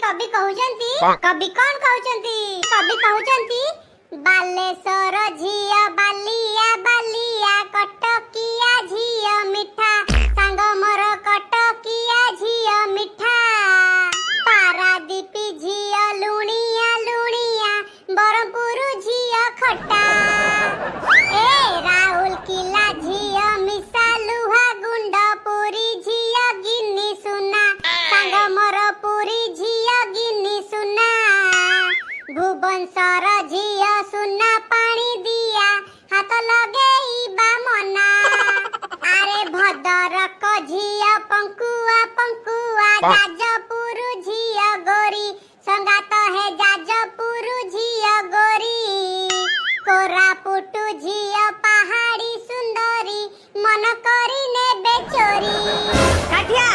कवि कहउचंती कवि कौन कहउचंती कवि कहउचंती बालेश्वर झिया बालिया बालिया कटकिया झिया मिठा सांग मोर कटकिया झिया मिठा पारादीपी झिया लुणिया लुणिया बरमपुर झिया खट्टा ए राहुल किला झिया मिसा लुहा गुंड पुरी झिया गिन्नी सुना सांग मोर पुरी झिया गिन्नी सुना भुवनसर झिया सुना पानी दिया हाथ लगेइबा मना अरे भद्रक झिया पंकुआ पंकुआ जाजपुर झिया गोरी संगात है जाजपुर झिया गोरी कोरापुट झिया पहाड़ी सुंदरी मन करी ने बेचोरी काठिया